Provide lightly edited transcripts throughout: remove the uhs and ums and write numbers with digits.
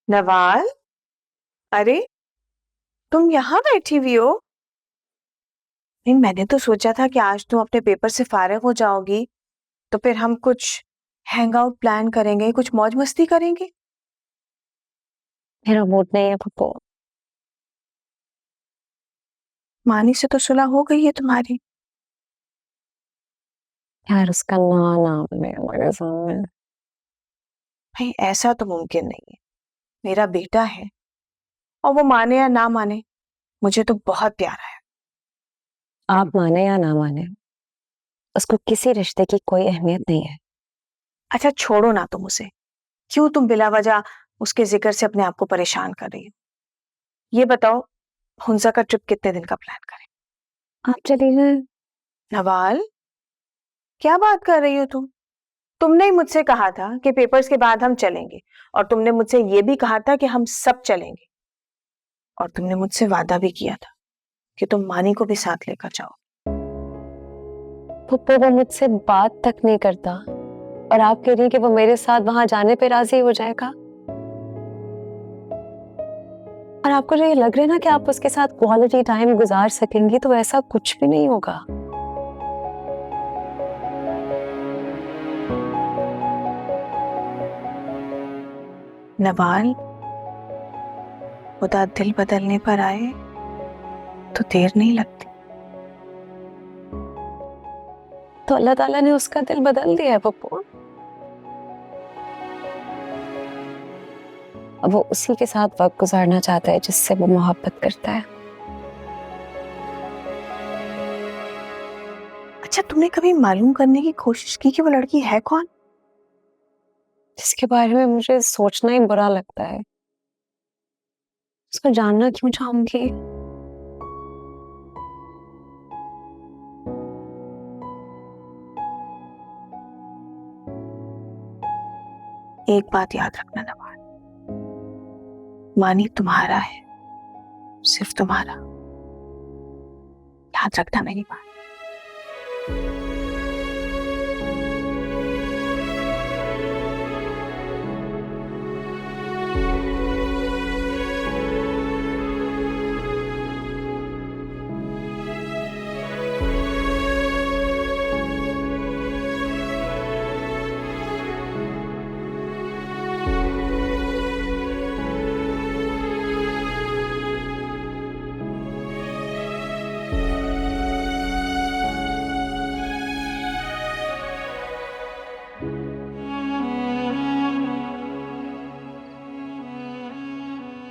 नवाल, अरे तुम यहाँ बैठी हुई हो? नहीं, मैंने तो सोचा था कि आज तुम अपने पेपर से फारिग हो जाओगी तो फिर हम कुछ हैंग आउट प्लान करेंगे, कुछ मौज मस्ती करेंगे। मेरा मूड नहीं है पप्पू। मानी से तो सुलह हो गई है तुम्हारी। यार उसका नाम है मेरे सामने। भाई ऐसा तो मुमकिन नहीं है, मेरा बेटा है और वो माने या ना माने मुझे तो बहुत प्यारा है। आप माने या ना माने, उसको किसी रिश्ते की कोई अहमियत नहीं है। अच्छा छोड़ो ना तुम उसे, क्यों तुम बिला वजह उसके जिक्र से अपने आप को परेशान कर रही हो। ये बताओ, हुंजा का ट्रिप कितने दिन का प्लान करें? आप चलिए। नवाल, क्या बात कर रही हो तुम? तुमने ही मुझसे कहा था कि पेपर्स के बाद हम चलेंगे, और तुमने मुझसे ये भी कहा था कि हम सब चलेंगे, और तुमने मुझसे वादा भी किया था कि तुम मानी को भी साथ लेकर जाओ। पप्पू वो मुझसे बात तक नहीं करता और आप कह रही हैं कि वो मेरे साथ वहां जाने पे राजी हो जाएगा। और आपको जो ये लग रहा है ना कि आप उसके साथ क्वालिटी टाइम गुजार सकेंगी, तो ऐसा कुछ भी नहीं होगा। नवाल, खुदा दिल बदलने पर आए तो देर नहीं लगती। तो अल्लाह ताला ने उसका दिल बदल दिया है पप्पू। अब वो उसी के साथ वक्त गुजारना चाहता है जिससे वो मोहब्बत करता है। अच्छा, तुमने कभी मालूम करने की कोशिश की कि वो लड़की है कौन? जिसके बारे में मुझे सोचना ही बुरा लगता है। उसको जानना क्यों चाहूंगी? एक बात याद रखना नवाल, मानी तुम्हारा है, सिर्फ तुम्हारा। याद रखना मेरी बात।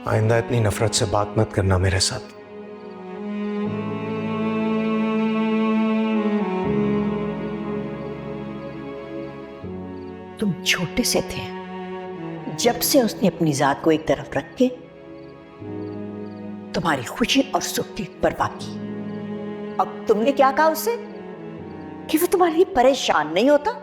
आइंदा इतनी नफरत से बात मत करना मेरे साथ। तुम छोटे से थे जब से उसने अपनी जात को एक तरफ रख के तुम्हारी खुशी और सुख की परवाह की। अब तुमने क्या कहा उससे कि वो तुम्हारे लिए परेशान नहीं होता?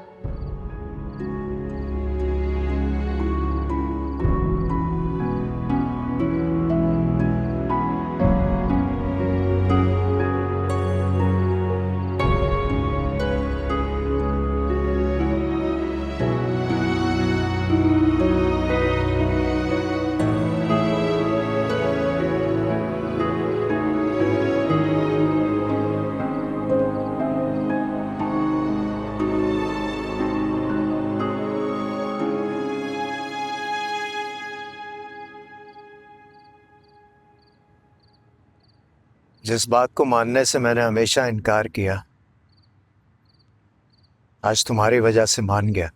जिस बात को मानने से मैंने हमेशा इनकार किया, आज तुम्हारी वजह से मान गया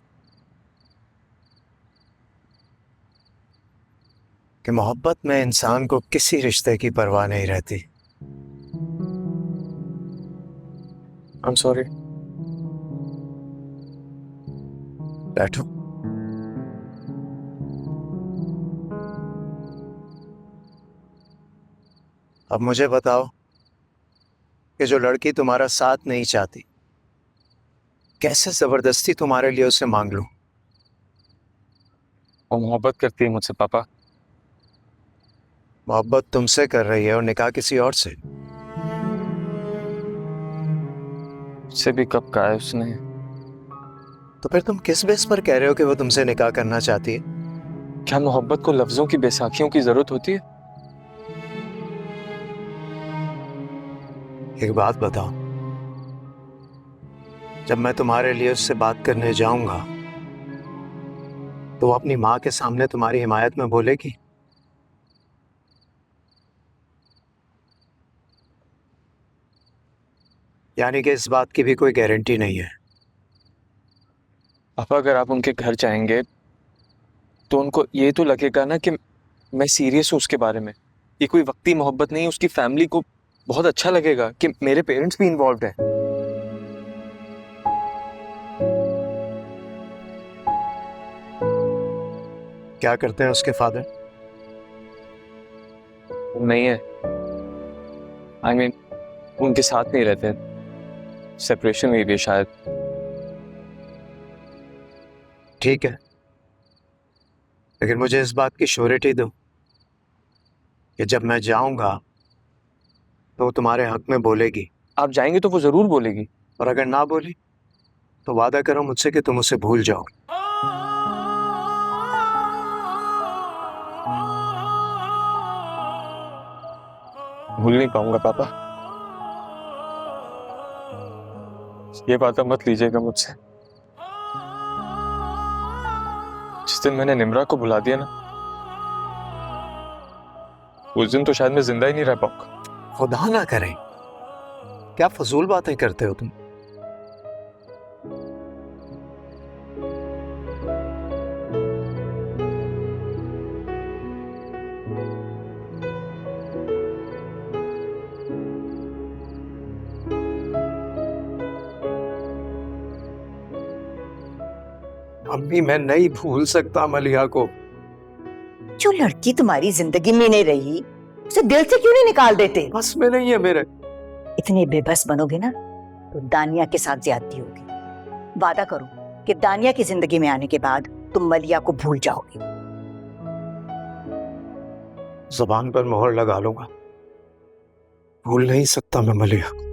कि मोहब्बत में इंसान को किसी रिश्ते की परवाह नहीं रहती। I am sorry. बैठो। अब मुझे बताओ कि जो लड़की तुम्हारा साथ नहीं चाहती, कैसे जबरदस्ती तुम्हारे लिए उसे मांग लूं? वो मोहब्बत करती है मुझसे पापा। मोहब्बत तुमसे कर रही है और निकाह किसी और से। उससे भी कब कहा है उसने? तो फिर तुम किस बेस पर कह रहे हो कि वो तुमसे निकाह करना चाहती है? क्या मोहब्बत को लफ्जों की बैसाखियों की जरूरत होती है? एक बात बताओ, जब मैं तुम्हारे लिए उससे बात करने जाऊंगा तो वो अपनी माँ के सामने तुम्हारी हिमायत में बोलेगी? यानी कि इस बात की भी कोई गारंटी नहीं है। पापा, अगर आप उनके घर जाएंगे तो उनको ये तो लगेगा ना कि मैं सीरियस हूँ उसके बारे में। ये कोई वक्ती मोहब्बत नहीं, उसकी फैमिली को बहुत अच्छा लगेगा कि मेरे पेरेंट्स भी इन्वॉल्व हैं। क्या करते हैं उसके फादर? नहीं है, आई मीन उनके साथ नहीं रहते, सेपरेशन हुई भी है शायद। ठीक है, लेकिन मुझे इस बात की श्योरिटी दो कि जब मैं जाऊंगा तो वो तुम्हारे हक में बोलेगी, आप जाएंगे तो वो जरूर बोलेगी। और अगर ना बोली तो वादा करो मुझसे कि तुम उसे भूल जाओ। भूल नहीं पाऊंगा पापा, ये बात अब मत लीजिएगा मुझसे। जिस दिन मैंने निम्रा को भुला दिया ना, उस दिन तो शायद मैं जिंदा ही नहीं रह पाऊंगा। खुदा ना करे, क्या फजूल बातें करते हो तुम। अम्मी, मैं नहीं भूल सकता मलिया को। जो लड़की तुम्हारी जिंदगी में नहीं रही उसे दिल से क्यों नहीं निकाल देते? बस में नहीं है मेरे। इतने बेबस बनोगे ना तो दानिया के साथ ज्यादती होगी। वादा करो कि दानिया की जिंदगी में आने के बाद तुम मलिया को भूल जाओगे। जुबान पर मोहर लगा लूंगा, भूल नहीं सकता मैं मलिया को।